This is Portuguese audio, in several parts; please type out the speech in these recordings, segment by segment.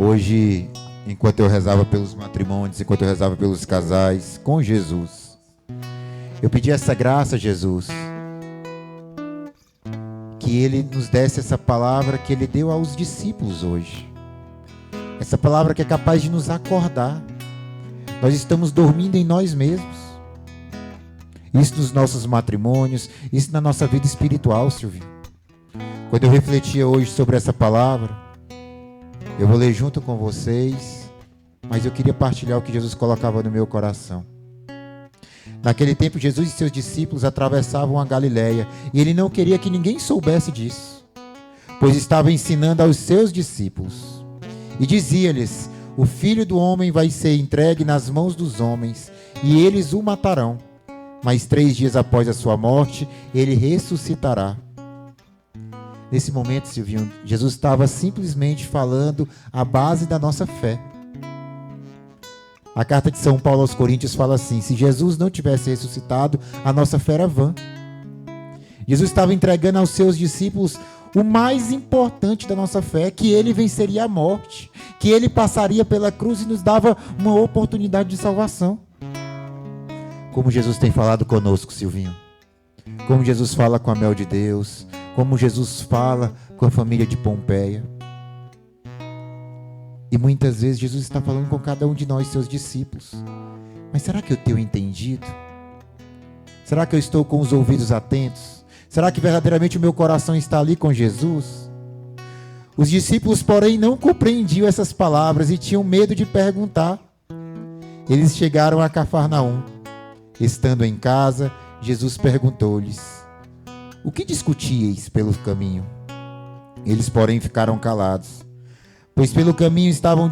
Hoje, enquanto eu rezava pelos matrimônios, enquanto eu rezava pelos casais, com Jesus, eu pedi essa graça, Jesus, que Ele nos desse essa palavra que Ele deu aos discípulos hoje. Essa palavra que é capaz de nos acordar. Nós estamos dormindo em nós mesmos. Isso nos nossos matrimônios, isso na nossa vida espiritual, Silvio. Quando eu refletia hoje sobre essa palavra, eu vou ler junto com vocês, mas eu queria partilhar o que Jesus colocava no meu coração. Naquele tempo, Jesus e seus discípulos atravessavam a Galileia, e Ele não queria que ninguém soubesse disso, pois estava ensinando aos seus discípulos. E dizia-lhes: o Filho do Homem vai ser entregue nas mãos dos homens, e eles o matarão. Mas 3 dias após a sua morte, ele ressuscitará. Nesse momento, Silvinho, Jesus estava simplesmente falando a base da nossa fé. A carta de São Paulo aos Coríntios fala assim: se Jesus não tivesse ressuscitado, a nossa fé era vã. Jesus estava entregando aos seus discípulos o mais importante da nossa fé, que ele venceria a morte, que ele passaria pela cruz e nos dava uma oportunidade de salvação. Como Jesus tem falado conosco, Silvinho. Como Jesus fala com a Mel de Deus, como Jesus fala com a família de Pompeia. E muitas vezes Jesus está falando com cada um de nós, seus discípulos. Mas será que eu tenho entendido? Será que eu estou com os ouvidos atentos? Será que verdadeiramente o meu coração está ali com Jesus? Os discípulos, porém, não compreendiam essas palavras e tinham medo de perguntar. Eles chegaram a Cafarnaum. Estando em casa, Jesus perguntou-lhes: o que discutíeis pelo caminho? Eles, porém, ficaram calados, pois pelo caminho estavam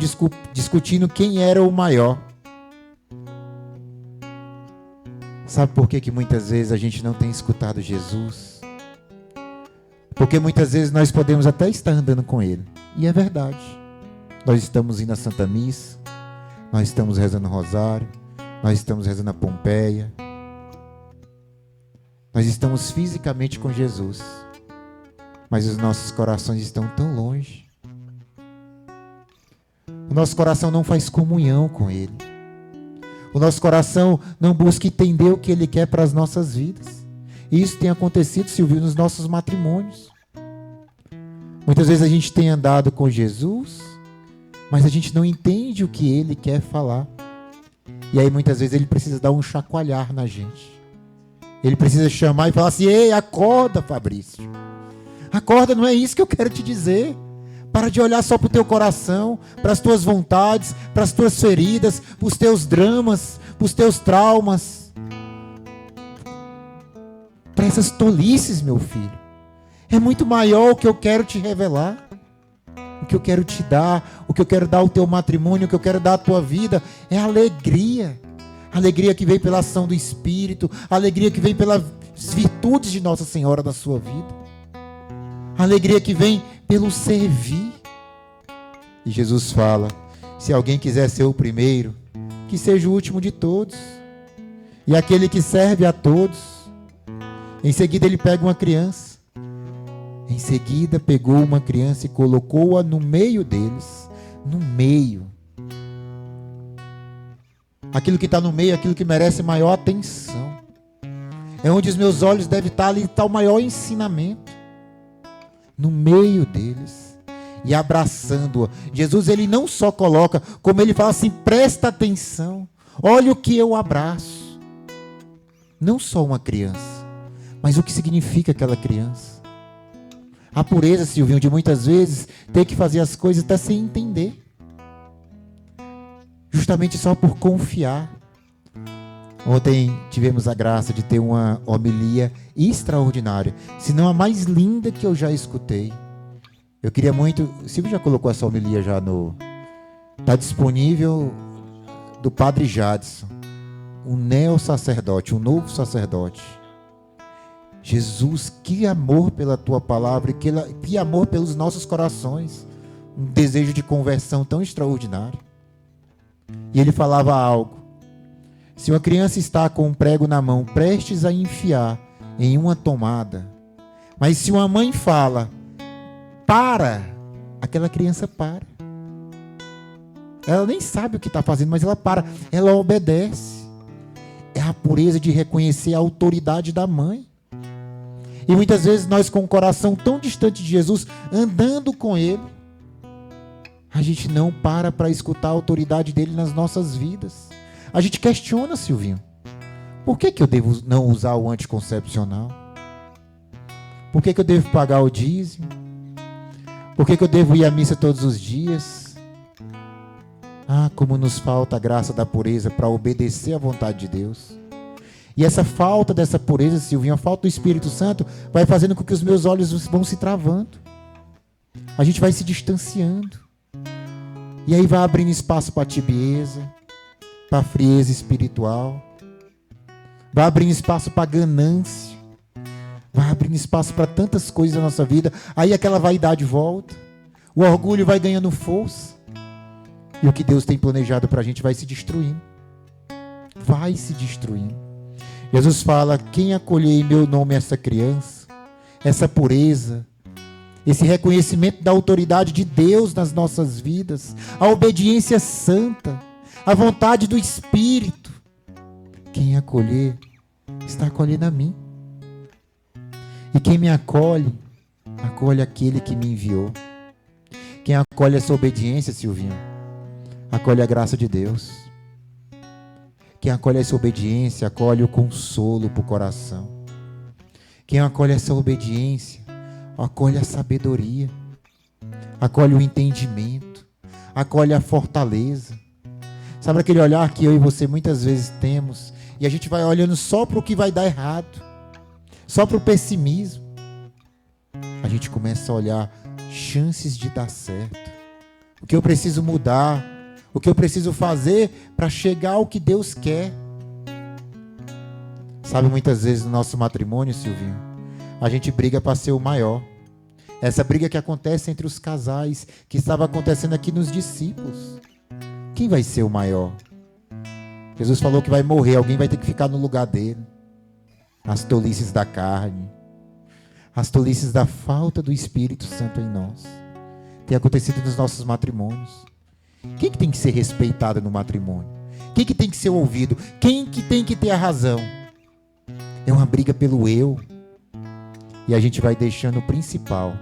discutindo quem era o maior. Sabe por que muitas vezes a gente não tem escutado Jesus? Porque muitas vezes nós podemos até estar andando com Ele. E é verdade. Nós estamos indo à Santa Missa, nós estamos rezando o Rosário, nós estamos rezando a Pompeia. Nós estamos fisicamente com Jesus, mas os nossos corações estão tão longe. O nosso coração não faz comunhão com Ele. O nosso coração não busca entender o que Ele quer para as nossas vidas. E isso tem acontecido, Silvio, nos nossos matrimônios. Muitas vezes a gente tem andado com Jesus, mas a gente não entende o que Ele quer falar. E aí muitas vezes Ele precisa dar um chacoalhar na gente. Ele precisa chamar e falar assim: ei, acorda, Fabrício. Acorda, não é isso que eu quero te dizer. Para de olhar só para o teu coração, para as tuas vontades, para as tuas feridas, para os teus dramas, para os teus traumas. Para essas tolices, meu filho. É muito maior o que eu quero te revelar. O que eu quero te dar, o que eu quero dar ao teu matrimônio, o que eu quero dar à tua vida é alegria. Alegria que vem pela ação do Espírito, alegria que vem pelas virtudes de Nossa Senhora na sua vida. Alegria que vem pelo servir. E Jesus fala: se alguém quiser ser o primeiro, que seja o último de todos. E aquele que serve a todos. Em seguida ele pega uma criança. Em seguida pegou uma criança e colocou-a no meio deles. No meio. Aquilo que está no meio, aquilo que merece maior atenção. É onde os meus olhos devem estar, ali está o maior ensinamento. No meio deles. E abraçando-a. Jesus, ele não só coloca, como ele fala assim: presta atenção. Olha o que eu abraço. Não só uma criança, mas o que significa aquela criança. A pureza, Silvinho, de muitas vezes ter que fazer as coisas até sem entender. Justamente só por confiar. Ontem tivemos a graça de ter uma homilia extraordinária, se não a mais linda que eu já escutei. Eu queria muito... Silvio já colocou essa homilia já no... Está disponível, do Padre Jadson, um neo-sacerdote, um novo sacerdote. Jesus, que amor pela tua palavra, que amor pelos nossos corações. Um desejo de conversão tão extraordinário. E ele falava algo: se uma criança está com um prego na mão, prestes a enfiar em uma tomada, mas se uma mãe fala, para, aquela criança para. Ela nem sabe o que está fazendo, mas ela para, ela obedece. É a pureza de reconhecer a autoridade da mãe. E muitas vezes nós, com o coração tão distante de Jesus, andando com Ele, a gente não para escutar a autoridade dele nas nossas vidas. A gente questiona, Silvinho, por que eu devo não usar o anticoncepcional? Por que eu devo pagar o dízimo? Por que eu devo ir à missa todos os dias? Ah, como nos falta a graça da pureza para obedecer à vontade de Deus. E essa falta dessa pureza, Silvinho, a falta do Espírito Santo, vai fazendo com que os meus olhos vão se travando. A gente vai se distanciando. E aí vai abrindo espaço para a tibieza, para a frieza espiritual. Vai abrindo espaço para a ganância. Vai abrindo espaço para tantas coisas na nossa vida. Aí aquela vaidade volta. O orgulho vai ganhando força. E o que Deus tem planejado para a gente vai se destruindo. Vai se destruindo. Jesus fala, quem acolher em meu nome essa criança, essa pureza, esse reconhecimento da autoridade de Deus nas nossas vidas, a obediência santa, a vontade do Espírito, quem acolher, está acolhendo a mim. E quem me acolhe, acolhe aquele que me enviou. Quem acolhe essa obediência, Silvinho, acolhe a graça de Deus. Quem acolhe essa obediência, acolhe o consolo para o coração. Quem acolhe essa obediência, acolhe a sabedoria, acolhe o entendimento, acolhe a fortaleza. Sabe aquele olhar que eu e você muitas vezes temos, e a gente vai olhando só para o que vai dar errado, só para o pessimismo. A gente começa a olhar chances de dar certo, o que eu preciso mudar, o que eu preciso fazer para chegar ao que Deus quer. Sabe, muitas vezes no nosso matrimônio, Silvinho, a gente briga para ser o maior. Essa briga que acontece entre os casais, que estava acontecendo aqui nos discípulos. Quem vai ser o maior? Jesus falou que vai morrer, alguém vai ter que ficar no lugar dele. As tolices da carne, as tolices da falta do Espírito Santo em nós. Tem acontecido nos nossos matrimônios. Quem que tem que ser respeitado no matrimônio? Quem que tem que ser ouvido? Quem que tem que ter a razão? É uma briga pelo eu. E a gente vai deixando o principal,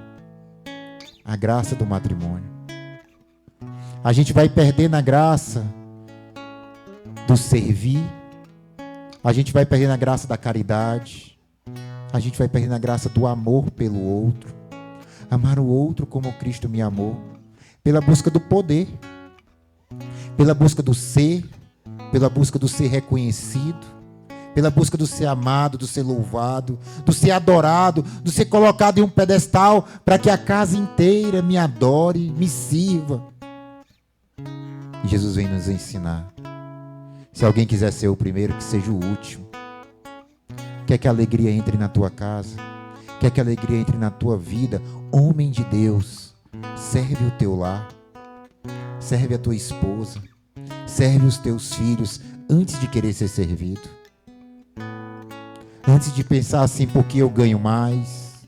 a graça do matrimônio. A gente vai perdendo a graça do servir. A gente vai perdendo a graça da caridade. A gente vai perdendo a graça do amor pelo outro. Amar o outro como Cristo me amou. Pela busca do poder. Pela busca do ser. Pela busca do ser reconhecido. Pela busca do ser amado, do ser louvado, do ser adorado, do ser colocado em um pedestal para que a casa inteira me adore, me sirva. E Jesus vem nos ensinar. Se alguém quiser ser o primeiro, que seja o último. Quer que a alegria entre na tua casa? Quer que a alegria entre na tua vida? Homem de Deus, serve o teu lar. Serve a tua esposa. Serve os teus filhos antes de querer ser servido. Antes de pensar assim, porque eu ganho mais.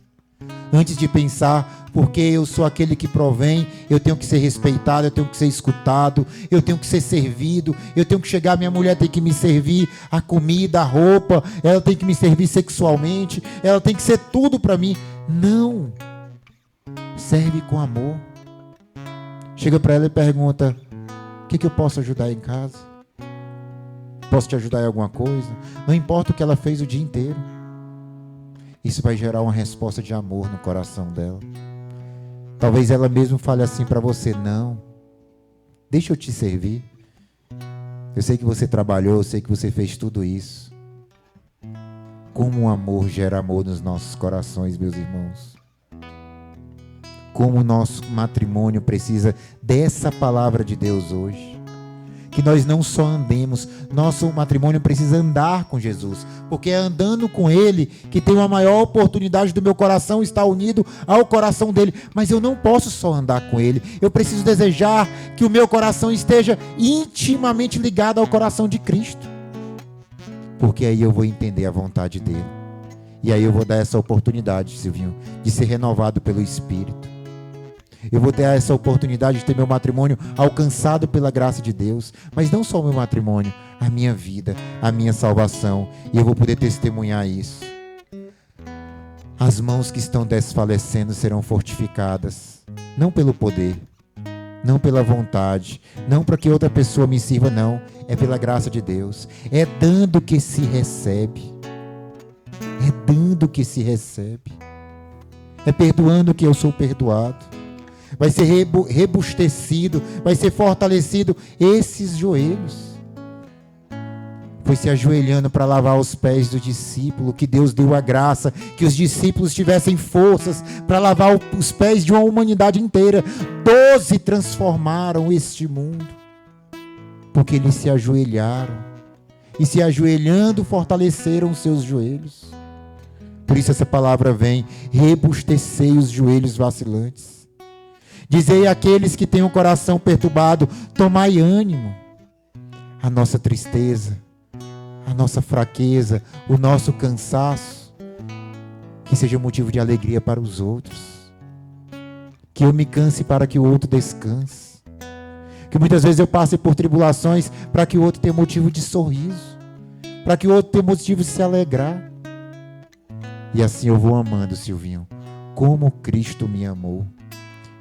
Antes de pensar, porque eu sou aquele que provém, eu tenho que ser respeitado, eu tenho que ser escutado, eu tenho que ser servido, eu tenho que chegar, minha mulher tem que me servir a comida, a roupa, ela tem que me servir sexualmente, ela tem que ser tudo para mim. Não. Serve com amor. Chega para ela e pergunta, o que eu posso ajudar em casa? Posso te ajudar em alguma coisa? Não importa o que ela fez o dia inteiro. Isso vai gerar uma resposta de amor no coração dela. Talvez ela mesma fale assim para você, não, deixa eu te servir. Eu sei que você trabalhou, eu sei que você fez tudo isso. Como o amor gera amor nos nossos corações, meus irmãos. Como o nosso matrimônio precisa dessa palavra de Deus hoje. Que nós não só andemos, nosso matrimônio precisa andar com Jesus, porque é andando com Ele que tem uma maior oportunidade do meu coração estar unido ao coração dele. Mas eu não posso só andar com Ele, eu preciso desejar que o meu coração esteja intimamente ligado ao coração de Cristo, porque aí eu vou entender a vontade dele, e aí eu vou dar essa oportunidade, Silvinho, de ser renovado pelo Espírito. Eu vou ter essa oportunidade de ter meu matrimônio alcançado pela graça de Deus. Mas não só o meu matrimônio, a minha vida, a minha salvação. E eu vou poder testemunhar isso. As mãos que estão desfalecendo serão fortificadas. Não pelo poder, não pela vontade, não para que outra pessoa me sirva, não. É pela graça de Deus. É dando que se recebe. É dando que se recebe. É perdoando que eu sou perdoado. Vai ser rebustecido, vai ser fortalecido esses joelhos. Foi se ajoelhando para lavar os pés do discípulo que Deus deu a graça, que os discípulos tivessem forças para lavar os pés de uma humanidade inteira. 12 transformaram este mundo, porque eles se ajoelharam, e se ajoelhando fortaleceram os seus joelhos. Por isso essa palavra vem: rebustecei os joelhos vacilantes. Dizei àqueles que têm o coração perturbado: tomai ânimo. A nossa tristeza, a nossa fraqueza, o nosso cansaço, que seja motivo de alegria para os outros. Que eu me canse para que o outro descanse. Que muitas vezes eu passe por tribulações para que o outro tenha motivo de sorriso, para que o outro tenha motivo de se alegrar. E assim eu vou amando, Silvinho, como Cristo me amou.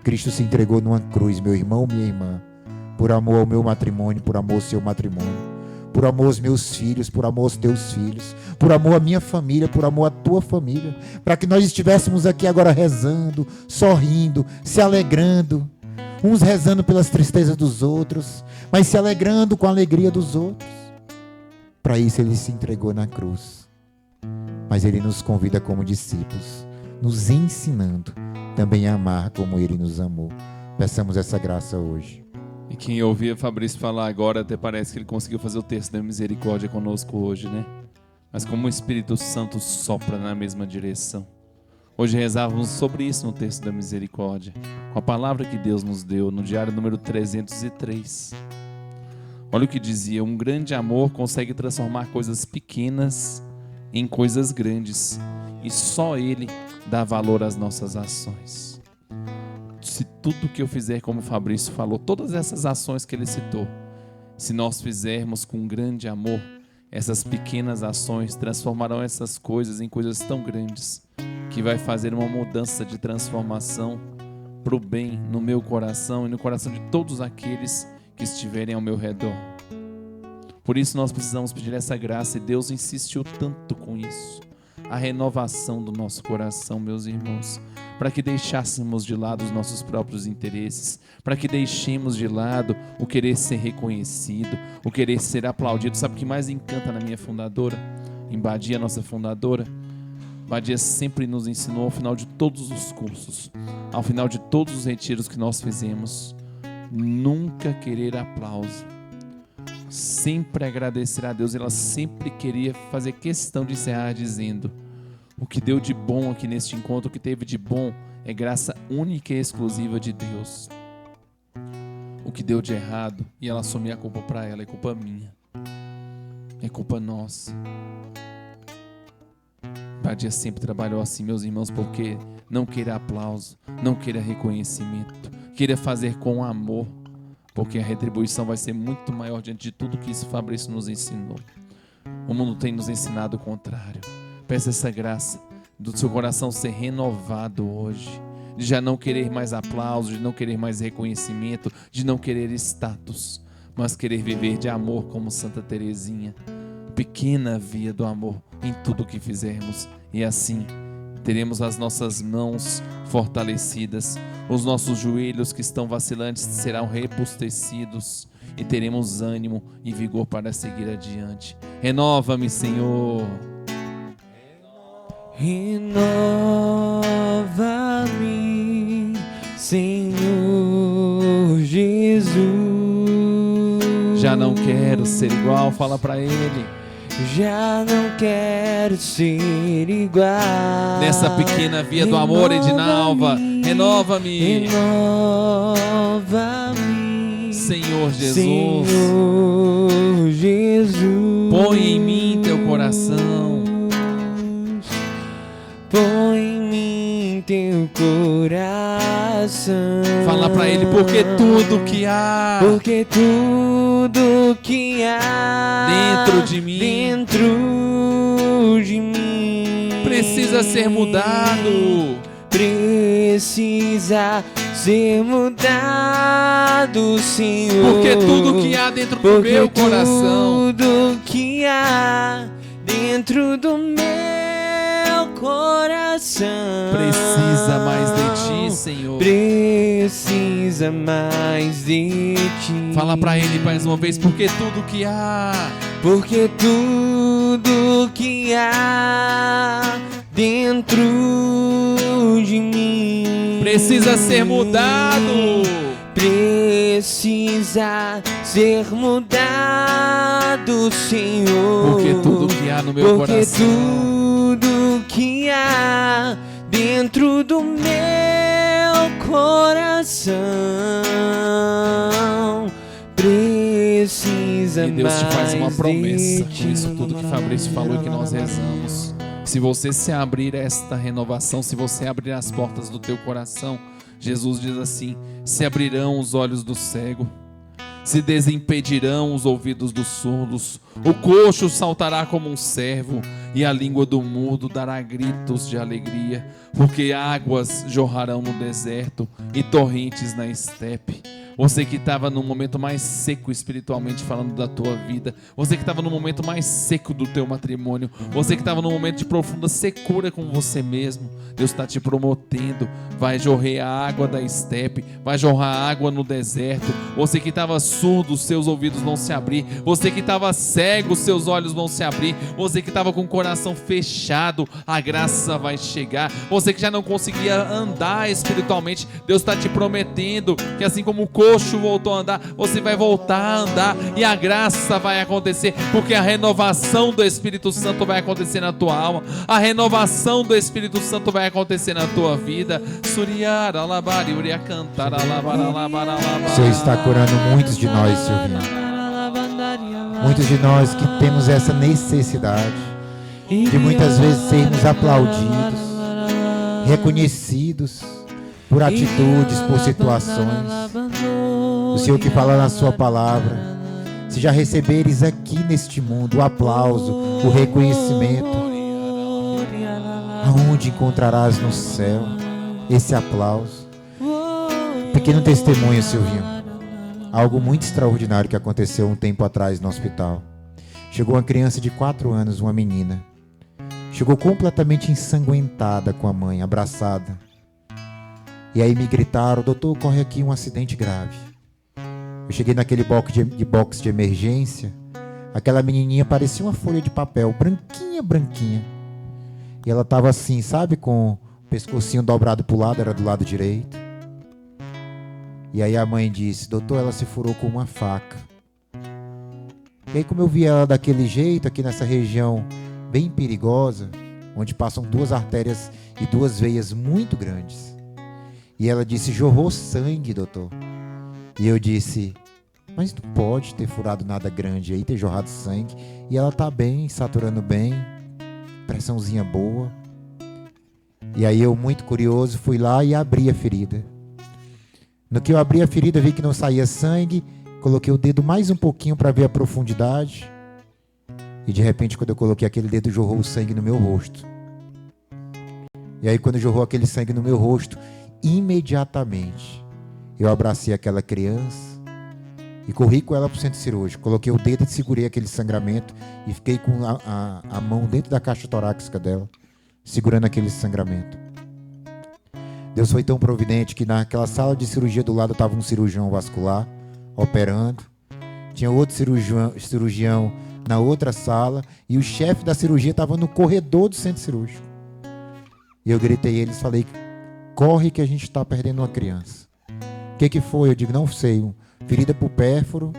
Cristo se entregou numa cruz, meu irmão, minha irmã, por amor ao meu matrimônio, por amor ao seu matrimônio, por amor aos meus filhos, por amor aos teus filhos, por amor à minha família, por amor à tua família, para que nós estivéssemos aqui agora rezando, sorrindo, se alegrando, uns rezando pelas tristezas dos outros, mas se alegrando com a alegria dos outros. Para isso ele se entregou na cruz, mas ele nos convida como discípulos, nos ensinando também a amar como ele nos amou. Peçamos essa graça hoje. E quem ouvia Fabrício falar agora, até parece que ele conseguiu fazer o texto da misericórdia conosco hoje, né? Mas como o Espírito Santo sopra na mesma direção. Hoje rezávamos sobre isso no texto da misericórdia, com a palavra que Deus nos deu no diário número 303. Olha o que dizia: um grande amor consegue transformar coisas pequenas em coisas grandes, e só Ele dá valor às nossas ações. Se tudo que eu fizer, como o Fabrício falou, todas essas ações que ele citou, se nós fizermos com grande amor, essas pequenas ações transformarão essas coisas em coisas tão grandes, que vai fazer uma mudança de transformação para o bem no meu coração e no coração de todos aqueles que estiverem ao meu redor. Por isso nós precisamos pedir essa graça, e Deus insistiu tanto com isso, a renovação do nosso coração, meus irmãos, para que deixássemos de lado os nossos próprios interesses, para que deixemos de lado o querer ser reconhecido, o querer ser aplaudido. Sabe o que mais encanta na minha fundadora, em Badia, nossa fundadora? Badia sempre nos ensinou, ao final de todos os cursos, ao final de todos os retiros que nós fizemos, nunca querer aplauso, sempre agradecer a Deus. Ela sempre queria fazer questão de encerrar dizendo: o que deu de bom aqui neste encontro, o que teve de bom, é graça única e exclusiva de Deus. O que deu de errado, e ela assumir a culpa para ela, é culpa minha, é culpa nossa. Badia sempre trabalhou assim, meus irmãos, porque não queira aplauso, não queira reconhecimento, queira fazer com amor, porque a retribuição vai ser muito maior diante de tudo que isso Fabrício nos ensinou. O mundo tem nos ensinado o contrário. Peça essa graça do seu coração ser renovado hoje, de já não querer mais aplausos, de não querer mais reconhecimento, de não querer status, mas querer viver de amor como Santa Teresinha, pequena via do amor em tudo o que fizermos. E assim teremos as nossas mãos fortalecidas, os nossos joelhos que estão vacilantes serão rebustecidos, e teremos ânimo e vigor para seguir adiante. Renova-me, Senhor. Renova-me, Senhor Jesus. Já não quero ser igual, fala para Ele. Já não quero ser igual. Nessa pequena via do amor, Edinalva, renova-me. Renova-me, Senhor Jesus. Senhor Jesus. Põe em mim teu coração. Põe em mim teu coração. coração. Fala pra ele, porque tudo que há Porque tudo que há dentro de mim precisa ser mudado. Precisa ser mudado, Senhor. Porque tudo que há dentro do meu coração tudo que há dentro do meu coração precisa mais de ti, Senhor. Precisa mais de ti. Fala pra ele mais uma vez, porque tudo que há Porque tudo que há dentro de mim precisa ser mudado. Precisa ser mudado, Senhor. Porque tudo que há no meu Porque coração tudo que há dentro do meu coração precisa E Deus te faz uma mais promessa de com isso ti. tudo que Fabrício falou e que nós rezamos. Se você se abrir a esta renovação, se você abrir as portas do teu coração, Jesus diz assim: se abrirão os olhos do cego, se desimpedirão os ouvidos dos surdos, o coxo saltará como um servo, e a língua do mudo dará gritos de alegria, porque águas jorrarão no deserto e torrentes na estepe. Você que estava no momento mais seco espiritualmente falando da tua vida, você que estava no momento mais seco do teu matrimônio, você que estava no momento de profunda secura com você mesmo, Deus está te prometendo, vai jorrar a água da estepe, vai jorrar água no deserto. Você que estava surdo, os seus ouvidos vão se abrir. Você que estava cego, os seus olhos vão se abrir. Você que estava com o coração fechado, a graça vai chegar. Você que já não conseguia andar espiritualmente, Deus está te prometendo que assim como o coxo voltou a andar, você vai voltar a andar e a graça vai acontecer, porque a renovação do Espírito Santo vai acontecer na tua alma, a renovação do Espírito Santo vai acontecer na tua vida. Suriara, alabari, uria cantar, alabara, alabara, alabara. O Senhor está curando muitos de nós, Silvinho. Muitos de nós que temos essa necessidade de muitas vezes sermos aplaudidos, reconhecidos por atitudes, por situações. O Senhor que fala na sua palavra: se já receberes aqui neste mundo o aplauso, o reconhecimento, aonde encontrarás no céu esse aplauso? Pequeno testemunho, Silvinho. Algo muito extraordinário que aconteceu um tempo atrás no hospital. Chegou uma criança de 4 anos, uma menina. Chegou completamente ensanguentada com a mãe, abraçada. E aí me gritaram: doutor, corre aqui, um acidente grave. Eu cheguei naquele box de emergência. Aquela menininha parecia uma folha de papel, branquinha, branquinha. E ela estava assim, sabe, com o pescocinho dobrado para o lado, era do lado direito. E aí a mãe disse: doutor, ela se furou com uma faca. E aí, como eu vi ela daquele jeito, aqui nessa região bem perigosa, onde passam 2 artérias e 2 veias muito grandes. E ela disse: jorrou sangue, doutor. E eu disse: mas não pode ter furado nada grande aí, ter jorrado sangue. E ela tá bem, saturando bem, pressãozinha boa. E aí eu, muito curioso, fui lá e abri a ferida. No que eu abri a ferida, vi que não saía sangue. Coloquei o dedo mais um pouquinho para ver a profundidade. E de repente, quando eu coloquei aquele dedo, jorrou o sangue no meu rosto. E aí, quando jorrou aquele sangue no meu rosto, imediatamente eu abracei aquela criança e corri com ela para o centro cirúrgico. Coloquei o dedo e segurei aquele sangramento e fiquei com a mão dentro da caixa torácica dela, segurando aquele sangramento. Deus foi tão providente que naquela sala de cirurgia do lado estava um cirurgião vascular operando. Tinha outro cirurgião na outra sala e o chefe da cirurgia estava no corredor do centro cirúrgico. E eu gritei a eles, falei: corre que a gente está perdendo uma criança. O que foi? Eu digo: não sei, ferida por pérfuro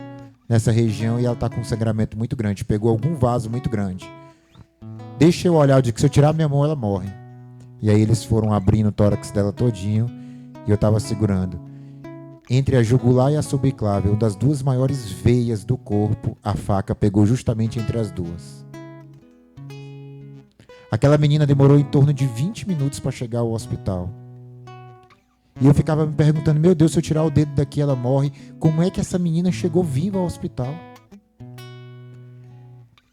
nessa região e ela está com um sangramento muito grande, pegou algum vaso muito grande. Deixa eu olhar, eu digo que se eu tirar minha mão ela morre. E aí eles foram abrindo o tórax dela todinho e eu estava segurando. Entre a jugular e a subclave, uma das 2 maiores veias do corpo, a faca pegou justamente entre as 2. Aquela menina demorou em torno de 20 minutos para chegar ao hospital. E eu ficava me perguntando, meu Deus, se eu tirar o dedo daqui ela morre. Como é que essa menina chegou viva ao hospital?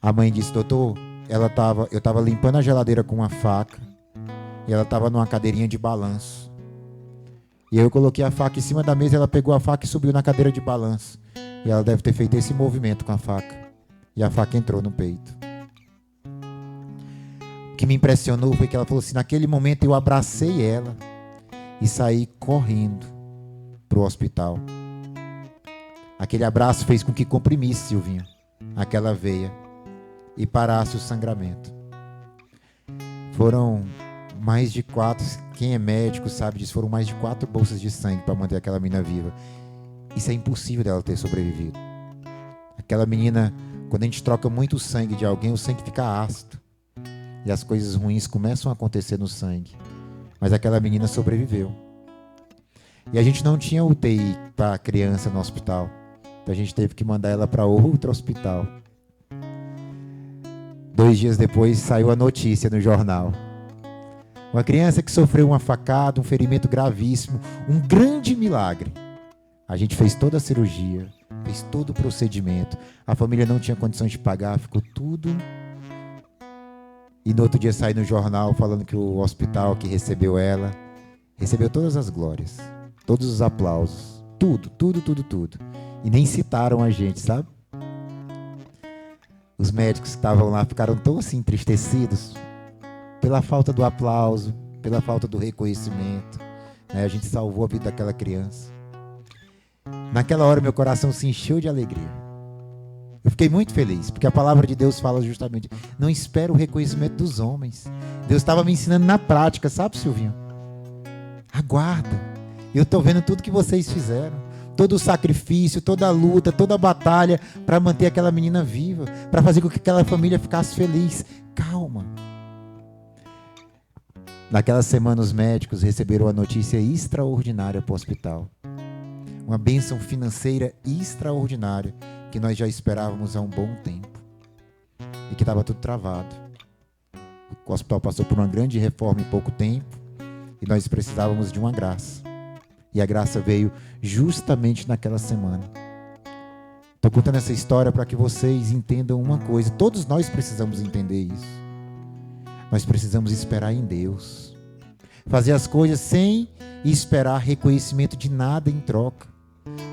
A mãe disse, doutor, eu estava limpando a geladeira com uma faca e ela estava numa cadeirinha de balanço. E eu coloquei a faca em cima da mesa, ela pegou a faca e subiu na cadeira de balanço. E ela deve ter feito esse movimento com a faca. E a faca entrou no peito. O que me impressionou foi que ela falou assim, naquele momento eu abracei ela e saí correndo para o hospital. Aquele abraço fez com que comprimisse, Silvinho, aquela veia e parasse o sangramento. Foram mais de 4, quem é médico sabe disso, foram mais de 4 bolsas de sangue para manter aquela menina viva. Isso é impossível dela ter sobrevivido. Aquela menina, quando a gente troca muito sangue de alguém, o sangue fica ácido. E as coisas ruins começam a acontecer no sangue. Mas aquela menina sobreviveu. E a gente não tinha UTI para criança no hospital. Então a gente teve que mandar ela para outro hospital. 2 dias depois saiu a notícia no jornal. Uma criança que sofreu uma facada, um ferimento gravíssimo, um grande milagre. A gente fez toda a cirurgia, fez todo o procedimento. A família não tinha condições de pagar, ficou tudo. E no outro dia saiu no jornal falando que o hospital que recebeu ela, recebeu todas as glórias, todos os aplausos, tudo. E nem citaram a gente, sabe? Os médicos que estavam lá ficaram tão assim entristecidos pela falta do aplauso, pela falta do reconhecimento, né? A gente salvou a vida daquela criança. Naquela hora meu coração se encheu de alegria. Eu fiquei muito feliz, porque a palavra de Deus fala justamente, não espera o reconhecimento dos homens. Deus estava me ensinando na prática, sabe, Silvinho? Aguarda. Eu estou vendo tudo que vocês fizeram. Todo o sacrifício, toda a luta, toda a batalha para manter aquela menina viva, para fazer com que aquela família ficasse feliz. Calma. Naquela semana os médicos receberam uma notícia extraordinária para o hospital. Uma bênção financeira extraordinária que nós já esperávamos há um bom tempo. E que estava tudo travado. O hospital passou por uma grande reforma em pouco tempo e nós precisávamos de uma graça. E a graça veio justamente naquela semana. Estou contando essa história para que vocês entendam uma coisa. Todos nós precisamos entender isso. Nós precisamos esperar em Deus. Fazer as coisas sem esperar reconhecimento de nada em troca.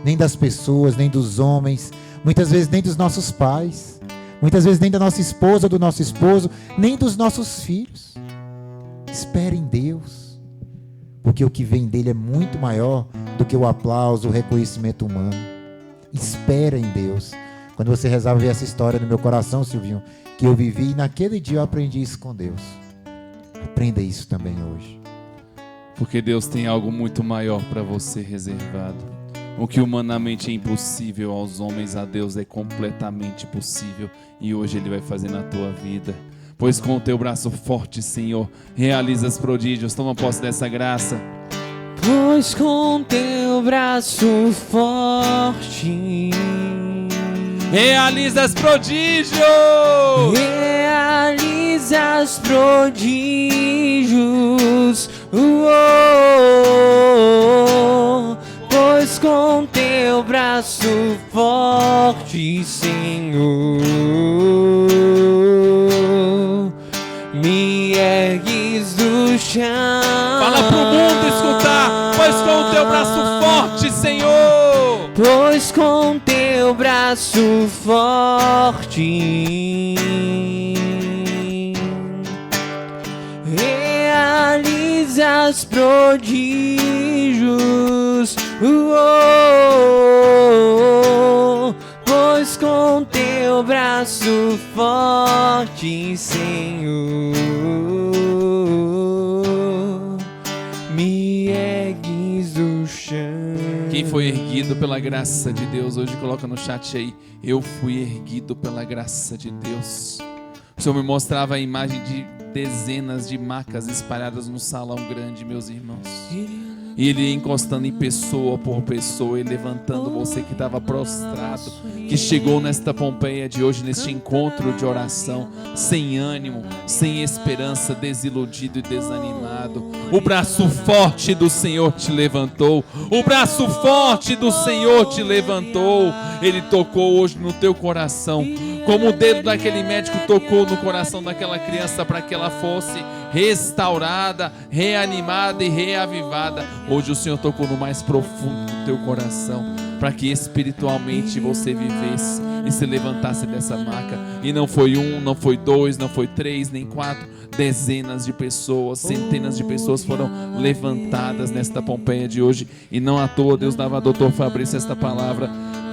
Nem das pessoas, nem dos homens. Muitas vezes nem dos nossos pais. Muitas vezes nem da nossa esposa, do nosso esposo. Nem dos nossos filhos. Espere em Deus. Porque o que vem dele é muito maior do que o aplauso, o reconhecimento humano. Espera em Deus. Quando você rezava, ver essa história no meu coração, Silvinho, que eu vivi, e naquele dia eu aprendi isso com Deus. Aprenda isso também hoje. Porque Deus tem algo muito maior para você reservado. O que humanamente é impossível aos homens, a Deus é completamente possível. E hoje Ele vai fazer na tua vida. Pois com o teu braço forte, Senhor, realizas prodígios. Toma posse dessa graça. Pois com teu braço forte realizas prodígios. Realizas prodígios. Pois com teu braço forte, Senhor, me ergues do chão. Fala pro mundo escutar. Pois com o teu braço forte, Senhor. Pois com teu braço forte realizas prodígios. Pois com teu braço forte, Senhor, me ergues do chão. Quem foi erguido pela graça de Deus, hoje coloca no chat aí, eu fui erguido pela graça de Deus. O Senhor me mostrava a imagem de dezenas de macas espalhadas no salão grande, meus irmãos. E Ele encostando em pessoa por pessoa e levantando você que estava prostrado, que chegou nesta Pompeia de hoje, neste encontro de oração, sem ânimo, sem esperança, desiludido e desanimado. levantado. O braço forte do Senhor te levantou. O braço forte do Senhor te levantou. Ele tocou hoje no teu coração, como o dedo daquele médico tocou no coração daquela criança para que ela fosse restaurada, reanimada e reavivada. Hoje o Senhor tocou no mais profundo do teu coração, para que espiritualmente você vivesse e se levantasse dessa maca. E não foi um, não foi dois, não foi três, nem quatro. Dezenas de pessoas, centenas de pessoas foram levantadas nesta Pompeia de hoje. E não à toa Deus dava ao Dr. Fabrício esta palavra: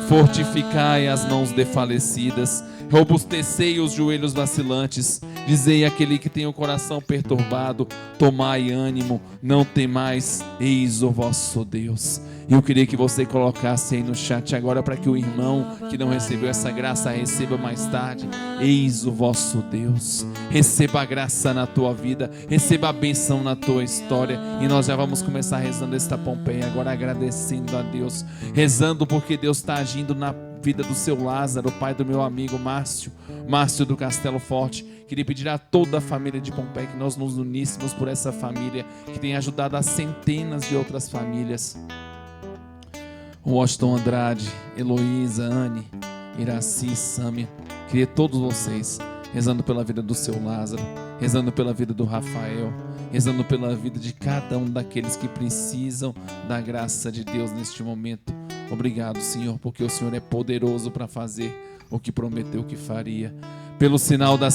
fortificai as mãos desfalecidas, robustecei os joelhos vacilantes, dizei àquele que tem o coração perturbado: tomai ânimo, não temais, eis o vosso Deus. E eu queria que você colocasse aí no chat agora, para que o irmão que não recebeu essa graça receba mais tarde: eis o vosso Deus. Receba a graça na tua vida, receba a bênção na tua história. E nós já vamos começar rezando esta Pompeia agora, agradecendo a Deus, rezando porque Deus está agindo na vida do seu Lázaro, pai do meu amigo Márcio do Castelo Forte. Queria pedir a toda a família de Pompeia que nós nos uníssemos por essa família que tem ajudado a centenas de outras famílias. Washington Andrade, Heloísa, Anne, Iraci, Sâmia. Queria todos vocês rezando pela vida do seu Lázaro, rezando pela vida do Rafael, rezando pela vida de cada um daqueles que precisam da graça de Deus neste momento. Obrigado, Senhor, porque o Senhor é poderoso para fazer o que prometeu que faria. Pelo sinal da